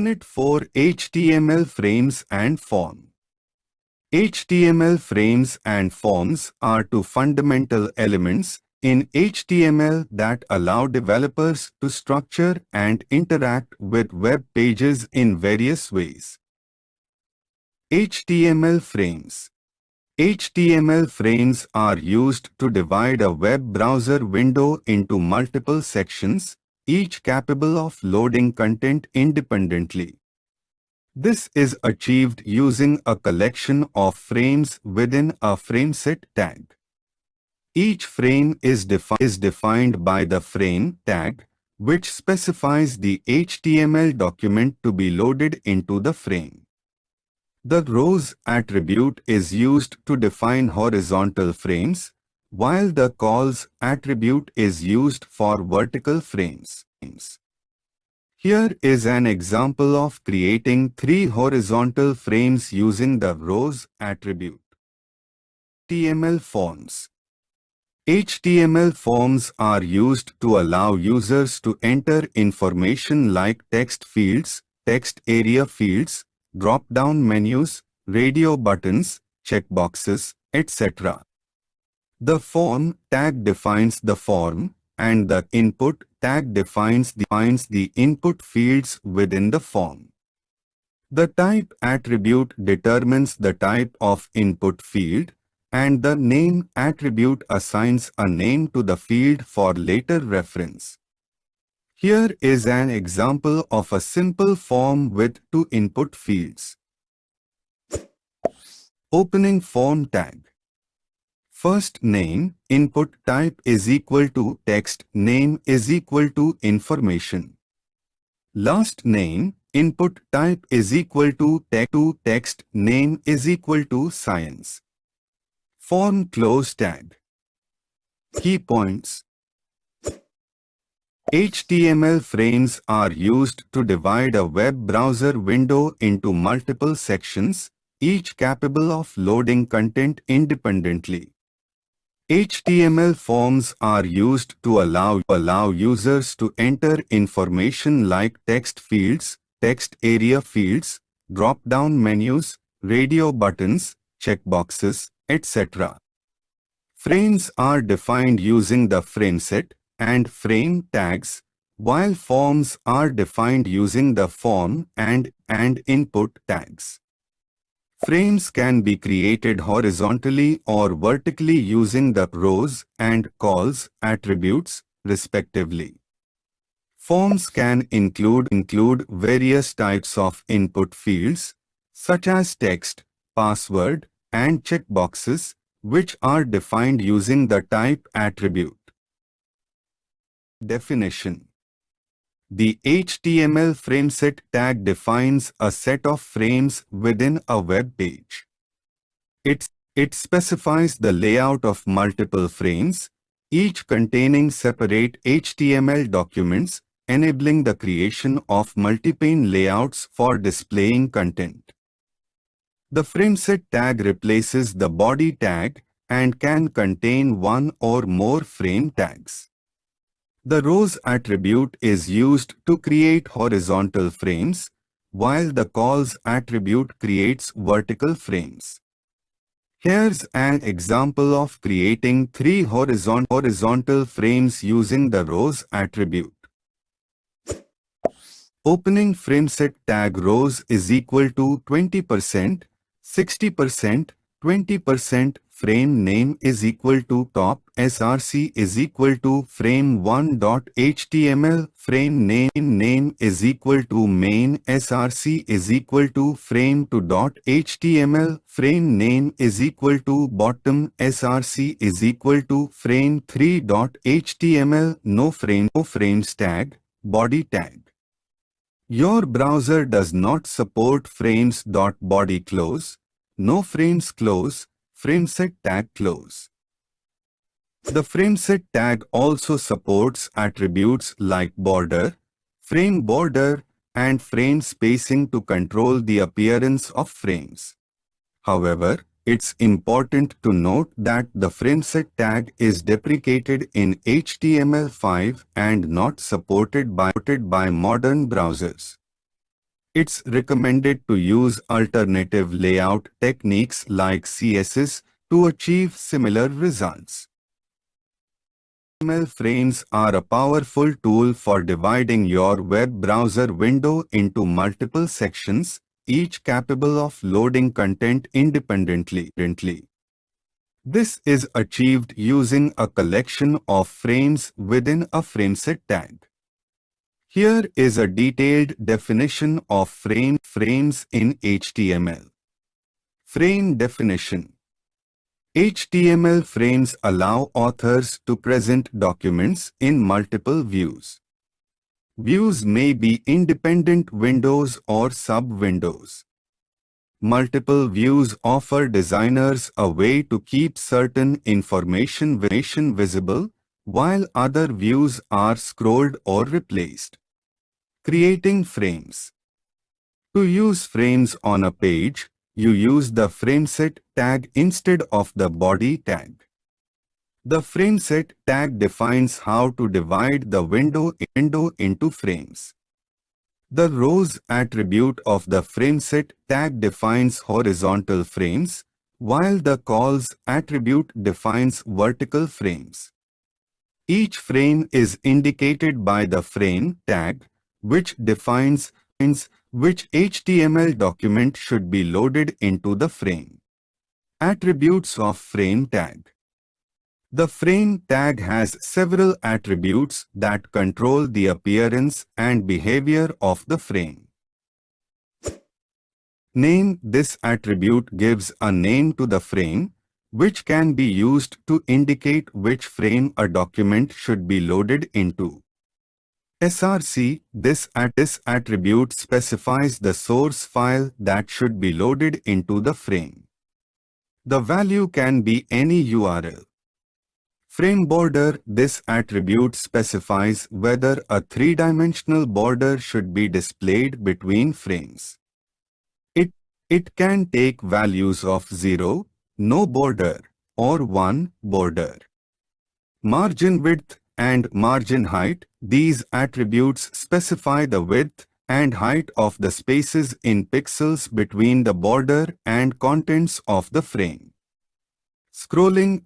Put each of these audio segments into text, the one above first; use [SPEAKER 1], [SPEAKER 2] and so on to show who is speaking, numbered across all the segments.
[SPEAKER 1] Unit 4 HTML Frames and Form. HTML frames and forms are two fundamental elements in HTML that allow developers to structure and interact with web pages in various ways. HTML frames. HTML frames are used to divide a web browser window into multiple sections, each capable of loading content independently. This is achieved using a collection of frames within a frameset tag. Each frame is defined by the frame tag, which specifies the HTML document to be loaded into the frame. The rows attribute is used to define horizontal frames, while the calls attribute is used for vertical frames. Here is an example of creating 3 horizontal frames using the rows attribute. HTML forms. HTML forms are used to allow users to enter information like text fields, text area fields, drop-down menus, radio buttons, checkboxes, etc. The form tag defines the form, and the input tag defines the input fields within the form. The type attribute determines the type of input field, and the name attribute assigns a name to the field for later reference. Here is an example of a simple form with 2 input fields. Opening form tag. First name, input type is equal to text, name is equal to information. Last name, input type is equal to text, name is equal to science. Form close tag. Key points. HTML frames are used to divide a web browser window into multiple sections, each capable of loading content independently. HTML forms are used to allow users to enter information like text fields, text area fields, drop-down menus, radio buttons, checkboxes, etc. Frames are defined using the frameset and frame tags, while forms are defined using the form and input tags. Frames can be created horizontally or vertically using the rows and calls attributes, respectively. Forms can include various types of input fields, such as text, password, and checkboxes, which are defined using the type attribute. Definition. The HTML frameset tag defines a set of frames within a web page. It specifies the layout of multiple frames, each containing separate HTML documents, enabling the creation of multi-pane layouts for displaying content. The frameset tag replaces the body tag and can contain one or more frame tags. The rows attribute is used to create horizontal frames, while the calls attribute creates vertical frames. Here's an example of creating 3 horizontal frames using the rows attribute. Opening frameset tag rows is equal to 20%, 60%, 20%, frame name is equal to top src is equal to frame1.html, frame name is equal to main src is equal to frame2.html, frame name is equal to bottom src is equal to frame3.html, no frames tag, body tag. Your browser does not support frames.body close, no frames close, frameset tag close. The frameset tag also supports attributes like border, frame border, and frame spacing to control the appearance of frames. However, it's important to note that the frameset tag is deprecated in HTML5 and not supported by modern browsers. It's recommended to use alternative layout techniques like CSS to achieve similar results. HTML frames are a powerful tool for dividing your web browser window into multiple sections, each capable of loading content independently. This is achieved using a collection of frames within a frameset tag. Here is a detailed definition of frames in HTML. Frame definition. HTML frames allow authors to present documents in multiple views. Views may be independent windows or sub-windows. Multiple views offer designers a way to keep certain information visible, while other views are scrolled or replaced. Creating frames. To use frames on a page, you use the Frameset tag instead of the body tag. The Frameset tag defines how to divide the window into frames. The rows attribute of the Frameset tag defines horizontal frames, while the calls attribute defines vertical frames. Each frame is indicated by the frame tag, which defines which HTML document should be loaded into the frame. Attributes of frame tag. The frame tag has several attributes that control the appearance and behavior of the frame. Name. This attribute gives a name to the frame, which can be used to indicate which frame a document should be loaded into. src. This attribute specifies the source file that should be loaded into the frame. The value can be any URL. Frame border. This attribute specifies whether a three-dimensional border should be displayed between frames. It can take values of 0, no border, or 1, border. Margin width and margin height. These attributes specify the width and height of the spaces in pixels between the border and contents of the frame. Scrolling.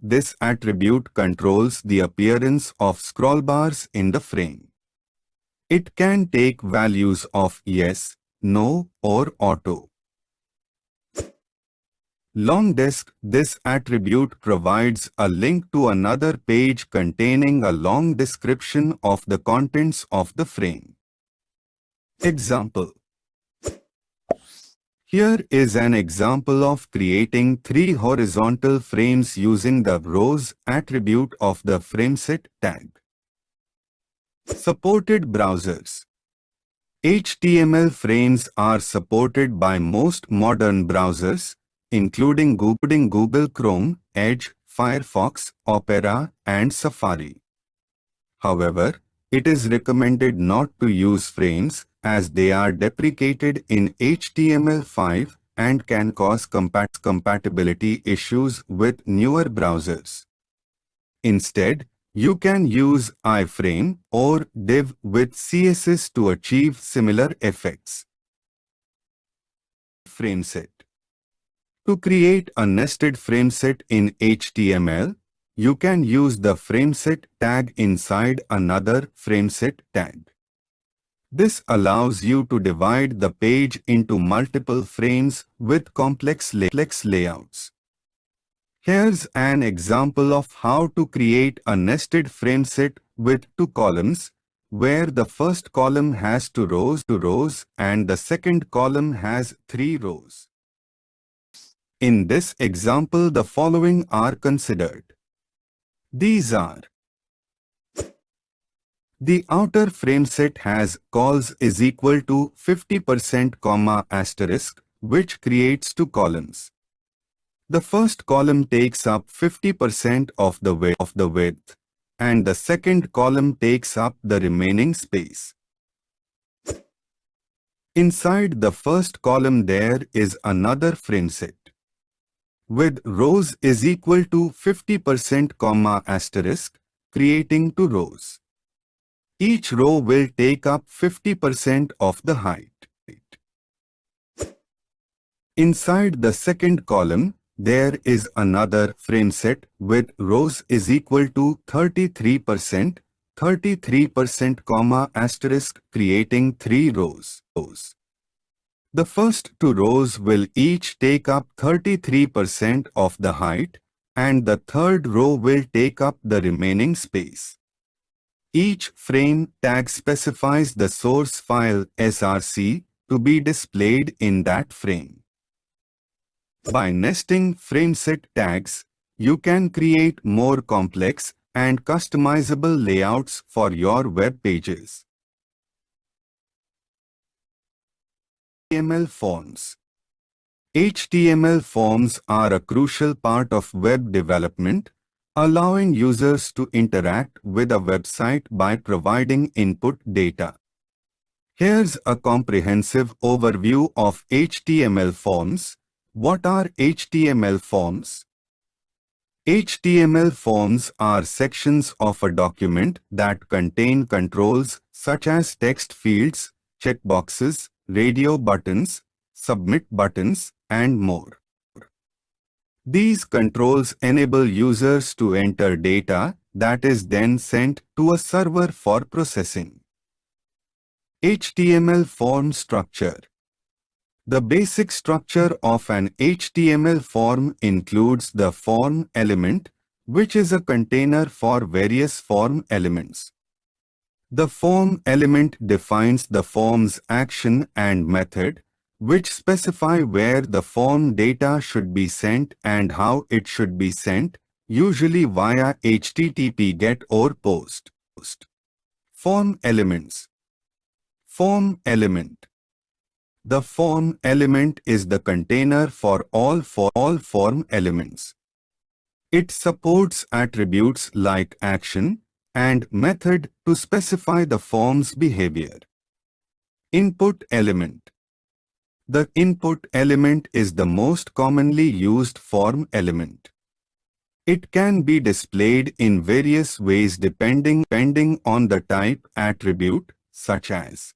[SPEAKER 1] This attribute controls the appearance of scrollbars in the frame. It can take values of yes, no, or auto. Long disk. This attribute provides a link to another page containing a long description of the contents of the frame. Example. Here is an example of creating 3 horizontal frames using the rows attribute of the Frameset tag. Supported browsers. HTML frames are supported by most modern browsers, including Google Chrome, Edge, Firefox, Opera, and Safari. However, it is recommended not to use frames as they are deprecated in HTML5 and can cause compatibility issues with newer browsers. Instead, you can use iframe or div with CSS to achieve similar effects. Frameset. To create a nested frameset in HTML, you can use the Frameset tag inside another Frameset tag. This allows you to divide the page into multiple frames with complex layouts. Here's an example of how to create a nested frameset with 2 columns, where the first column has 2 rows and the second column has 3 rows. In this example, the following are considered. These are: the outer frameset has calls is equal to 50% comma asterisk, which creates 2 columns. The first column takes up 50% of the width, and the second column takes up the remaining space. Inside the first column there is another frameset with rows is equal to 50% comma asterisk, creating 2 rows. Each row will take up 50% of the height. Inside the second column, there is another frameset with rows is equal to 33%, 33%, comma asterisk, creating 3 rows. The first 2 rows will each take up 33% of the height, and the third row will take up the remaining space. Each frame tag specifies the source file src to be displayed in that frame. By nesting frameset tags, you can create more complex and customizable layouts for your web pages. HTML forms. HTML forms are a crucial part of web development, allowing users to interact with a website by providing input data. Here's a comprehensive overview of HTML forms. What are HTML forms? HTML forms are sections of a document that contain controls such as text fields, checkboxes, radio buttons, submit buttons, and more. These controls enable users to enter data that is then sent to a server for processing. HTML form structure. The basic structure of an HTML form includes the form element, which is a container for various form elements. The form element defines the form's action and method, which specify where the form data should be sent and how it should be sent, usually via HTTP GET or POST. Form elements. Form element. The form element is the container for all form elements. It supports attributes like action and method to specify the form's behavior. Input element. The input element is the most commonly used form element. It can be displayed in various ways depending on the type attribute, such as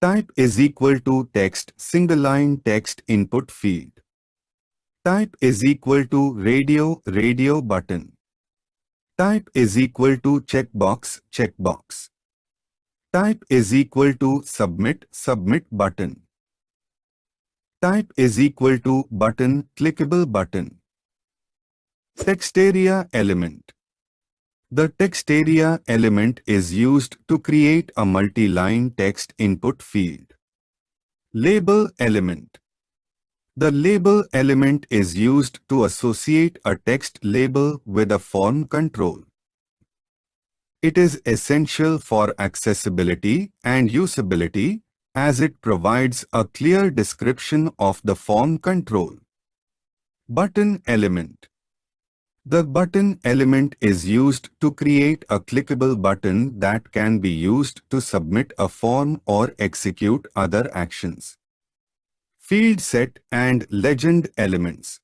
[SPEAKER 1] type is equal to text single-line text input field. Type is equal to radio button. Type is equal to checkbox. Type is equal to submit button. Type is equal to button clickable button. Text area element. The text area element is used to create a multi-line text input field. Label element. The label element is used to associate a text label with a form control. It is essential for accessibility and usability, as it provides a clear description of the form control. Button element. The button element is used to create a clickable button that can be used to submit a form or execute other actions. Field set and legend elements.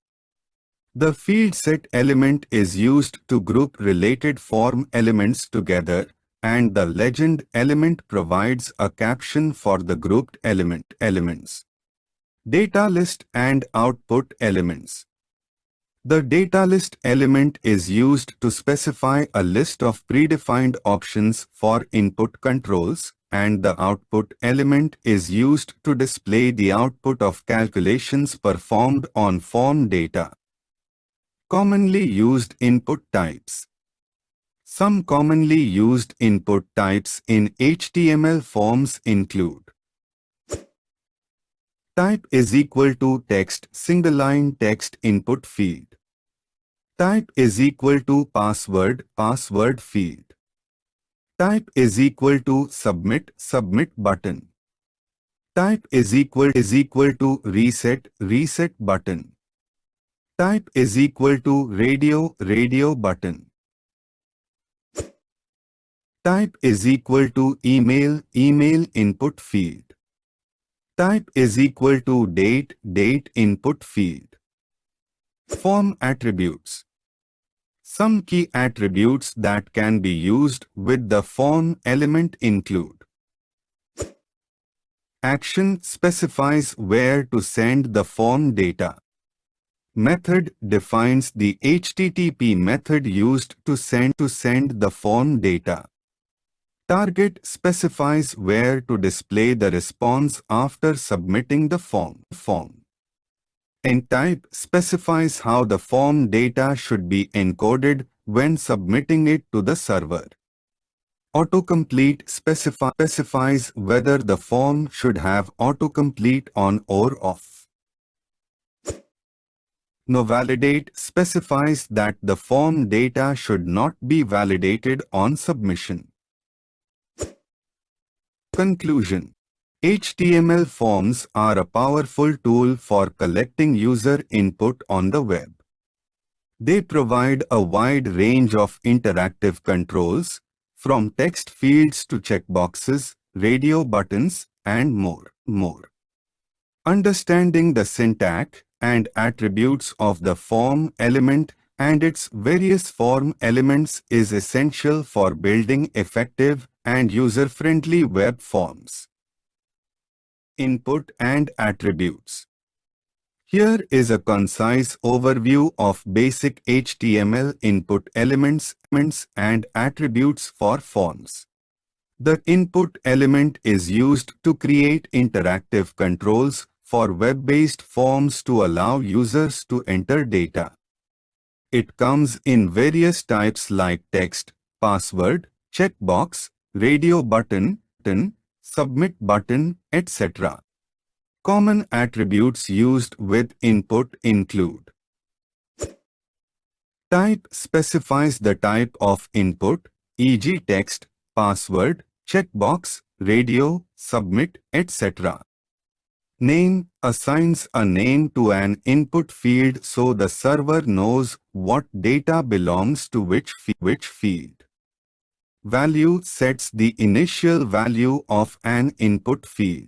[SPEAKER 1] The field set element is used to group related form elements together, and the legend element provides a caption for the grouped elements. Data list and output elements. The data list element is used to specify a list of predefined options for input controls, and the output element is used to display the output of calculations performed on form data. Commonly used input types. Some commonly used input types in HTML forms include type is equal to text single-line text input field. Type is equal to password field. Type is equal to submit button. Type is equal to reset button. Type is equal to radio button. Type is equal to email input field. Type is equal to date input field. Form attributes. Some key attributes that can be used with the form element include Action specifies where to send the form data. Method defines the HTTP method used to send the form data. Target specifies where to display the response after submitting the form. And type specifies how the form data should be encoded when submitting it to the server. Autocomplete specifies whether the form should have autocomplete on or off. NoValidate specifies that the form data should not be validated on submission. Conclusion: HTML forms are a powerful tool for collecting user input on the web. They provide a wide range of interactive controls, from text fields to checkboxes, radio buttons, and more. Understanding the syntax and attributes of the form element and its various form elements is essential for building effective and user-friendly web forms. Input and attributes. Here is a concise overview of basic HTML input elements and attributes for forms. The input element is used to create interactive controls for web-based forms to allow users to enter data. It comes in various types like text, password, checkbox, radio button, submit button, etc. Common attributes used with input include: type specifies the type of input, e.g. text, password, checkbox, radio, submit, etc. Name assigns a name to an input field so the server knows what data belongs to which field. Value sets the initial value of an input field.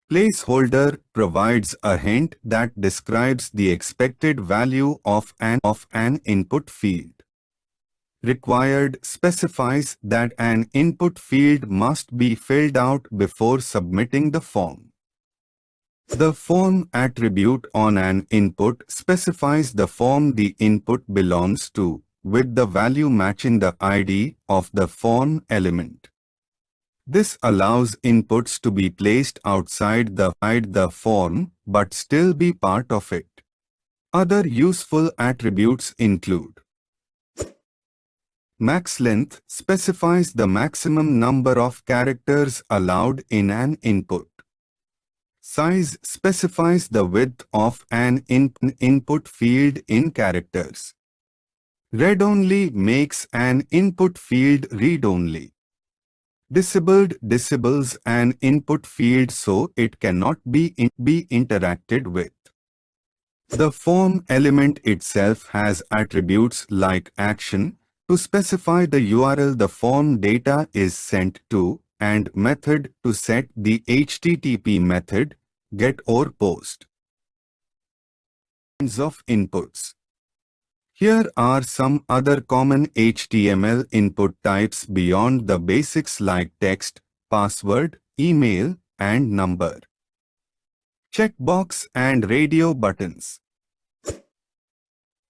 [SPEAKER 1] Placeholder provides a hint that describes the expected value of an input field. Required specifies that an input field must be filled out before submitting the form. The form attribute on an input specifies the form the input belongs to, with the value matching the ID of the form element. This allows inputs to be placed outside the form but still be part of it. Other useful attributes include: max length specifies the maximum number of characters allowed in an input. Size specifies the width of an input field in characters. Read-only makes an input field read-only. Disabled disables an input field so it cannot be interacted with. The form element itself has attributes like action to specify the URL the form data is sent to, and method to set the HTTP method, get or post. Kinds of inputs. Here are some other common HTML input types beyond the basics like text, password, email, and number. Checkbox and radio buttons.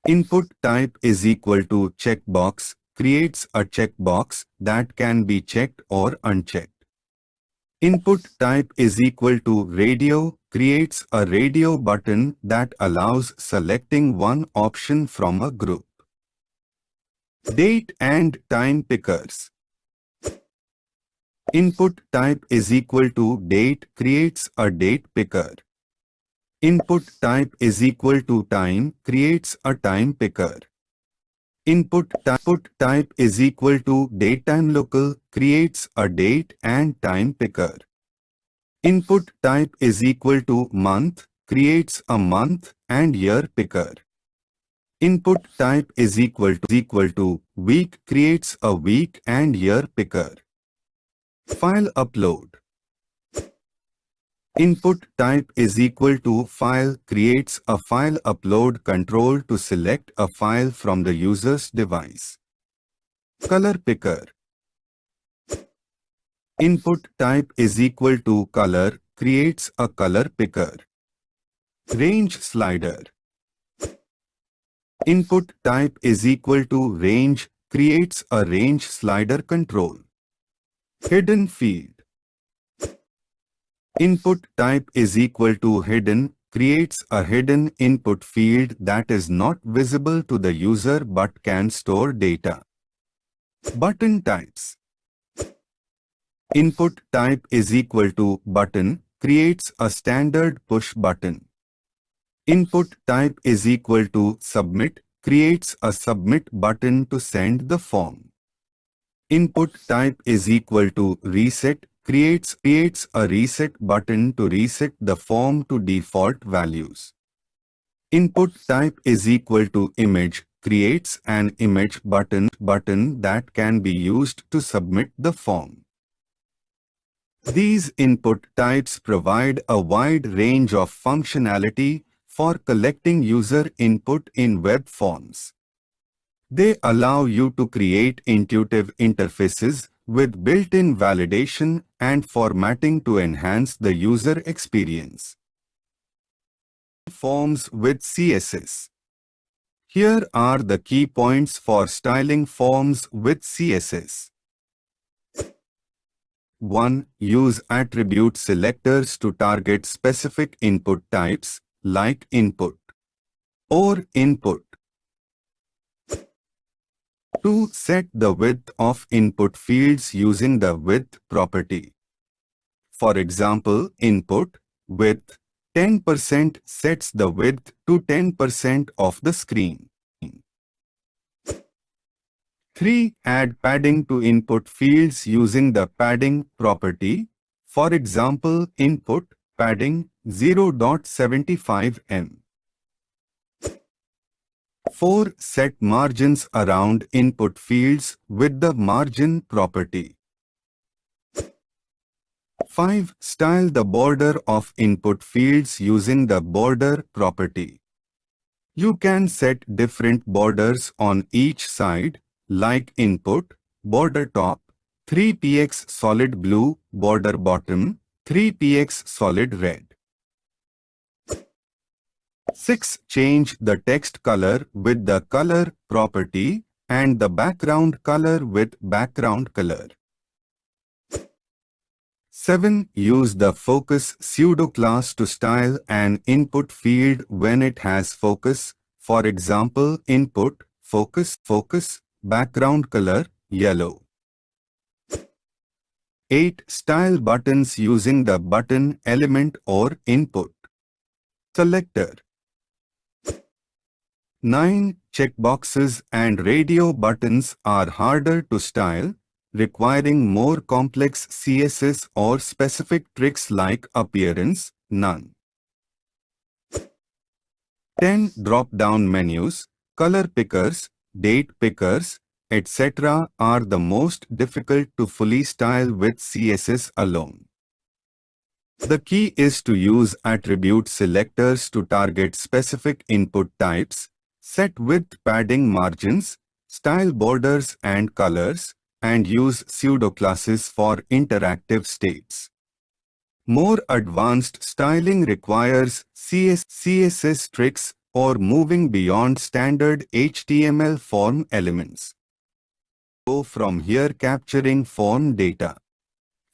[SPEAKER 1] Input type is equal to checkbox creates a checkbox that can be checked or unchecked. Input type is equal to radio creates a radio button that allows selecting one option from a group. Date and time pickers. Input type is equal to date creates a date picker. Input type is equal to time creates a time picker. Input type is equal to datetime local creates a date and time picker. Input type is equal to month creates a month and year picker. Input type is equal to week creates a week and year picker. File upload. Input type is equal to file creates a file upload control to select a file from the user's device. Color picker. Input type is equal to color creates a color picker. Range slider. Input type is equal to range creates a range slider control. Hidden field. Input type is equal to hidden creates a hidden input field that is not visible to the user but can store data. Button types. Input type is equal to button creates a standard push button. Input type is equal to submit creates a submit button to send the form. Input type is equal to reset creates a reset button to reset the form to default values. Input type is equal to image creates an image button that can be used to submit the form. These input types provide a wide range of functionality for collecting user input in web forms. They allow you to create intuitive interfaces with built-in validation and formatting to enhance the user experience. Forms with CSS. Here are the key points for styling forms with CSS. 1. Use attribute selectors to target specific input types like input or input. 2. Set the width of input fields using the width property. For example, input width 10% sets the width to 10% of the screen. 3. Add padding to input fields using the padding property. For example, input padding 0.75 m. 4. Set margins around input fields with the margin property. 5. Style the border of input fields using the border property. You can set different borders on each side, like input, border top, 3px solid blue, border bottom, 3px solid red. 6. Change the text color with the color property and the background color with background color. 7. Use the focus pseudo class to style an input field when it has focus. For example, input, focus, background color, yellow. 8. Style buttons using the button element or input selector. 9. Checkboxes and radio buttons are harder to style, requiring more complex CSS or specific tricks like appearance, none. 10. Drop-down menus, color pickers, date pickers, etc. are the most difficult to fully style with CSS alone. The key is to use attribute selectors to target specific input types, set width padding margins, style borders and colors, and use pseudo-classes for interactive states. More advanced styling requires CSS tricks or moving beyond standard HTML form elements. Go from here capturing form data.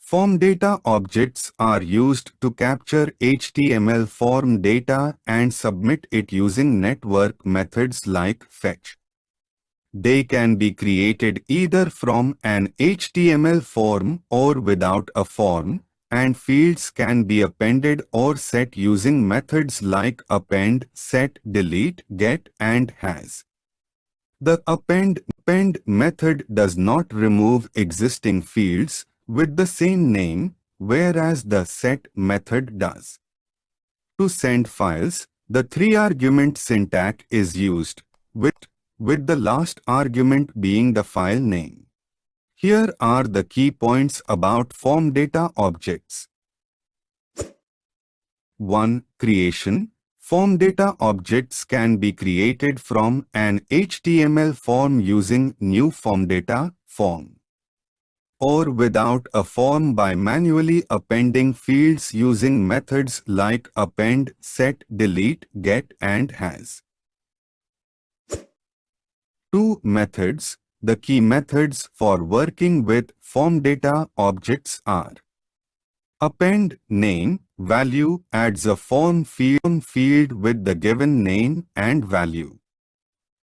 [SPEAKER 1] Form data objects are used to capture HTML form data and submit it using network methods like fetch. They can be created either from an HTML form or without a form, and fields can be appended or set using methods like append, set, delete, get, and has. The append method does not remove existing fields with the same name, whereas the set method does. To send files, the 3-argument syntax is used, with the last argument being the file name. Here are the key points about form data objects. 1. Creation. Form data objects can be created from an HTML form using new form data form. or without a form by manually appending fields using methods like append, set, delete, get, and has. Two methods. The key methods for working with form data objects are: append, name, value, adds a form field with the given name and value.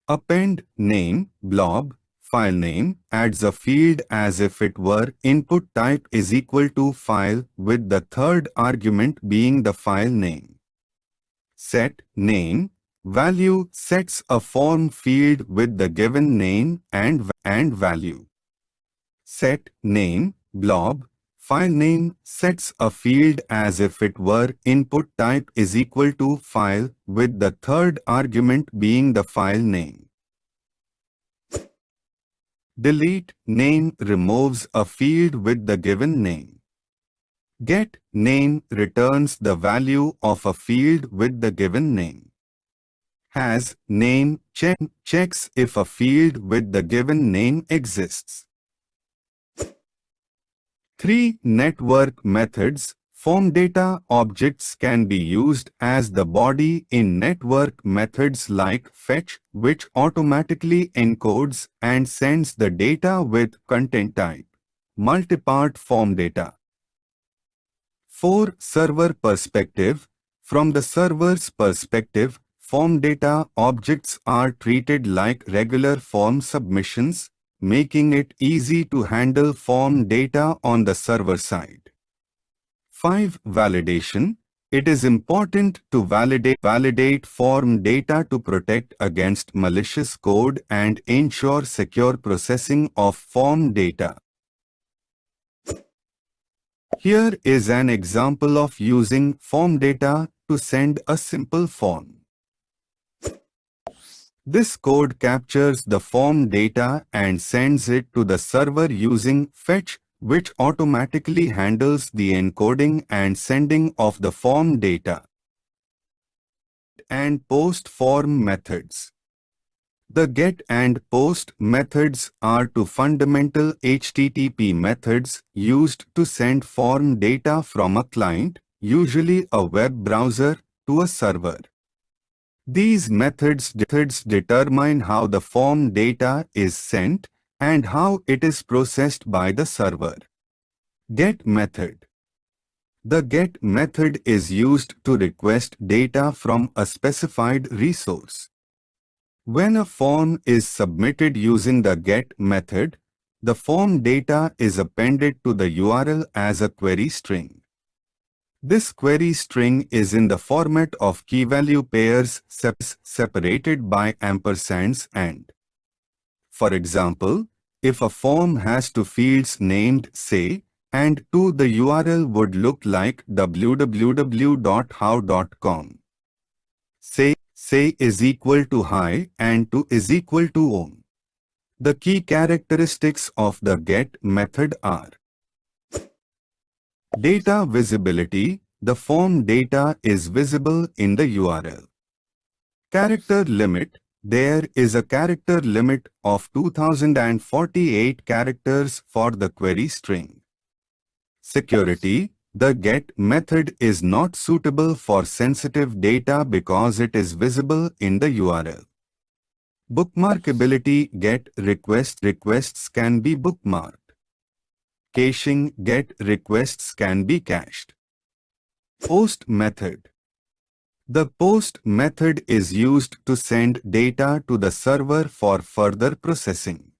[SPEAKER 1] Append, name, blob, file name, adds a field as if it were input type is equal to file with the third argument being the file name. Set, name, value, sets a form field with the given name and value. Set, name, blob, file name, sets a field as if it were input type is equal to file with the third argument being the file name. Delete, name, removes a field with the given name. Get, name, returns the value of a field with the given name. Has, name, checks if a field with the given name exists. 3. Network methods. Form data objects can be used as the body in network methods like fetch, which automatically encodes and sends the data with content type. Multipart form data. 4. Server perspective. From the server's perspective, form data objects are treated like regular form submissions, making it easy to handle form data on the server side. 5. Validation. It is important to validate form data to protect against malicious code and ensure secure processing of form data. Here is an example of using form data to send a simple form. This code captures the form data and sends it to the server using fetch, which automatically handles the encoding and sending of the form data. And post form methods. The get and post methods are two fundamental HTTP methods used to send form data from a client, usually a web browser, to a server. These methods determine how the form data is sent and how it is processed by the server. Get method. The get method is used to request data from a specified resource. When a form is submitted using the get method, the form data is appended to the URL as a query string. This query string is in the format of key-value pairs separated by ampersands and. For example, if a form has two fields named say and to, the URL would look like www.how.com. Say is equal to hi and to is equal to on. The key characteristics of the get method are: data visibility. The form data is visible in the URL. Character limit. There is a character limit of 2048 characters for the query string. Security. The get method is not suitable for sensitive data because it is visible in the URL. Bookmarkability. Get requests can be bookmarked. Caching. Get requests can be cached. Post method. The post method is used to send data to the server for further processing.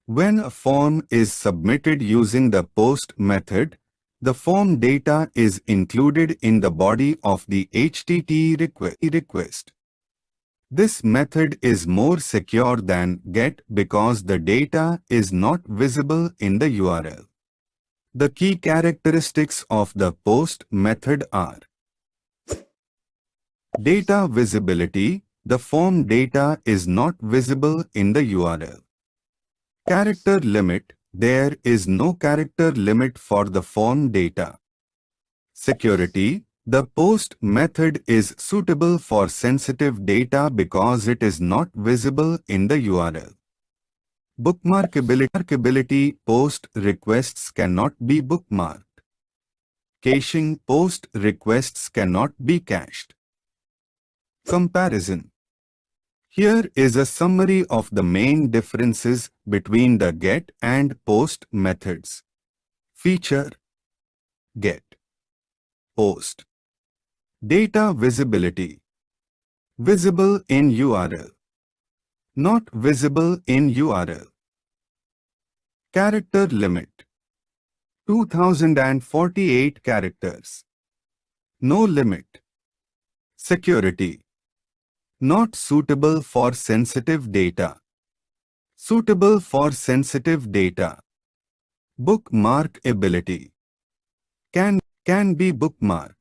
[SPEAKER 1] When a form is submitted using the post method, the form data is included in the body of the HTTP request. This method is more secure than get because the data is not visible in the URL. The key characteristics of the post method are: data visibility. The form data is not visible in the URL. Character limit. There is no character limit for the form data. Security. The post method is suitable for sensitive data because it is not visible in the URL. Bookmarkability, post requests cannot be bookmarked. Caching, post requests cannot be cached. Comparison. Here is a summary of the main differences between the get and post methods. Feature: get. Post. Data visibility. Visible in URL. Not visible in URL. Character limit: 2048 characters. No limit. Security: not suitable for sensitive data. Suitable for sensitive data. Bookmarkability: can be bookmarked.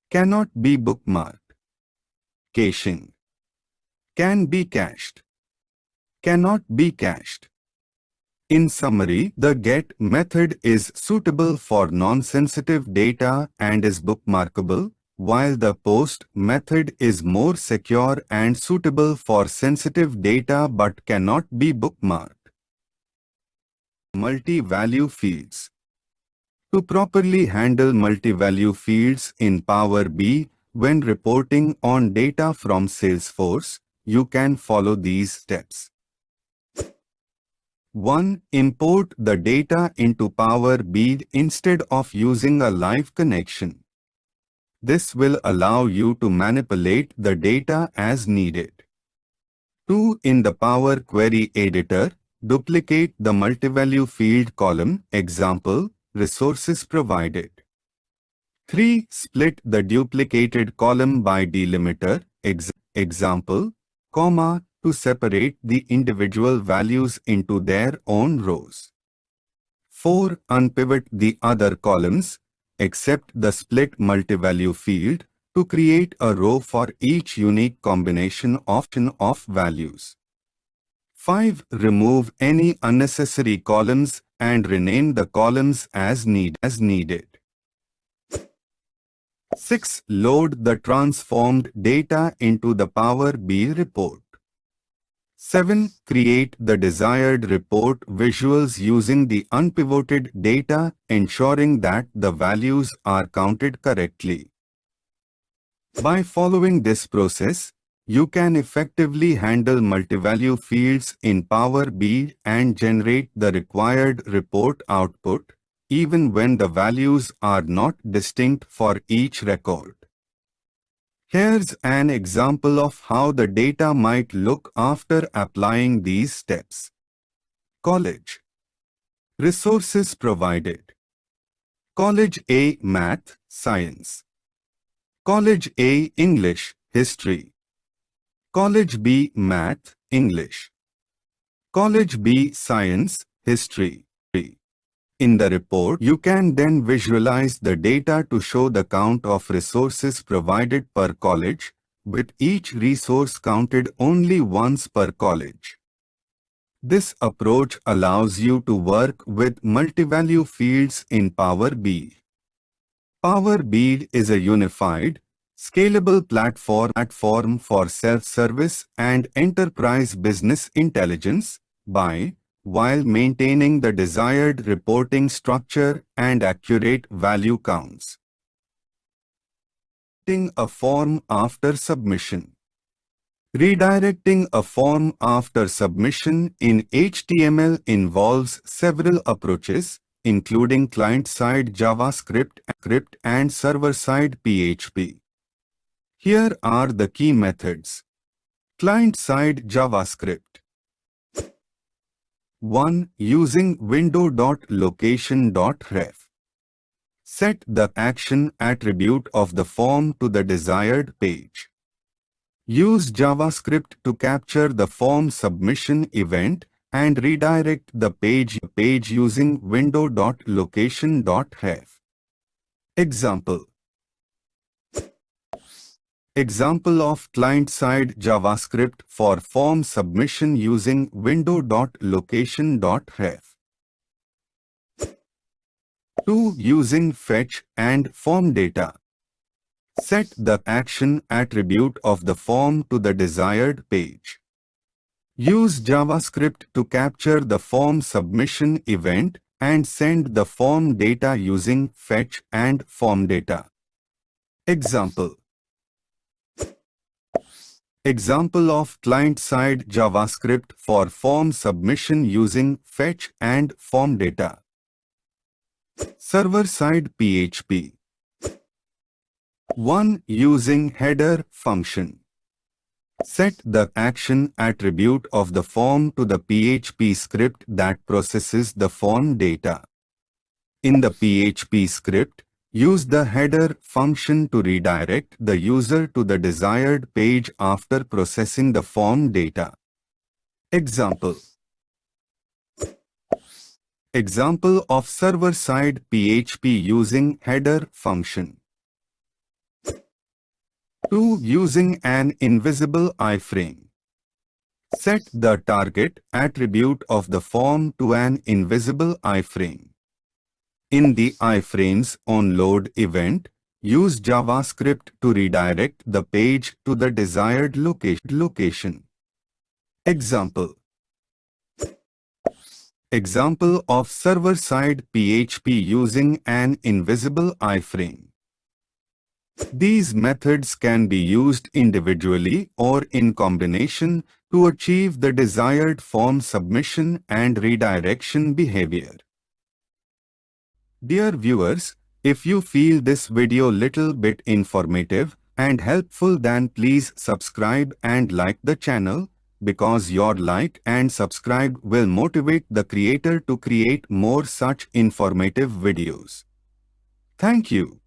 [SPEAKER 1] Cannot be bookmarked. Caching: can be cached. Cannot be cached. In summary, the get method is suitable for non-sensitive data and is bookmarkable, while the post method is more secure and suitable for sensitive data but cannot be bookmarked. Multi-value fields. To properly handle multi-value fields in Power BI when reporting on data from Salesforce, you can follow these steps. 1. Import the data into Power BI instead of using a live connection. This will allow you to manipulate the data as needed. 2. In the Power Query Editor, duplicate the multi-value field column, example, resources provided. 3. Split the duplicated column by delimiter, example, comma, to separate the individual values into their own rows. 4. Unpivot the other columns, except the split multi-value field, to create a row for each unique combination of values. 5. Remove any unnecessary columns and rename the columns as needed. 6. Load the transformed data into the Power BI report. 7. Create the desired report visuals using the unpivoted data, ensuring that the values are counted correctly. By following this process, you can effectively handle multi-value fields in Power BI and generate the required report output, even when the values are not distinct for each record. Here's an example of how the data might look after applying these steps. College. Resources provided. College A Math, Science. College A English, History. College B Math, English. College B Science, History. In the report, you can then visualize the data to show the count of resources provided per college, with each resource counted only once per college. This approach allows you to work with multi-value fields in Power BI. Power BI is a unified, scalable platform for self-service and enterprise business intelligence while maintaining the desired reporting structure and accurate value counts. Redirecting a form after submission. Redirecting a form after submission in HTML involves several approaches, including client-side JavaScript and server-side PHP. Here are the key methods. Client-side JavaScript. 1. Using window.location.ref. Set the action attribute of the form to the desired page. Use JavaScript to capture the form submission event and redirect the page using window.location.ref. Example. Example of client-side JavaScript for form submission using window.location.ref. 2. Using fetch and form data. Set the action attribute of the form to the desired page. Use JavaScript to capture the form submission event and send the form data using fetch and form data. Example. Example of client-side JavaScript for form submission using fetch and form data. Server-side PHP. 1. Using header function. Set the action attribute of the form to the PHP script that processes the form data. In the PHP script, use the header function to redirect the user to the desired page after processing the form data. Example. Example of server-side PHP using header function. 2. Using an invisible iframe. Set the target attribute of the form to an invisible iframe. In the iframe's onload event, use JavaScript to redirect the page to the desired location. Example. Example of server-side PHP using an invisible iframe. These methods can be used individually or in combination to achieve the desired form submission and redirection behavior. Dear viewers, if you feel this video little bit informative and helpful, then please subscribe and like the channel, because your like and subscribe will motivate the creator to create more such informative videos. Thank you.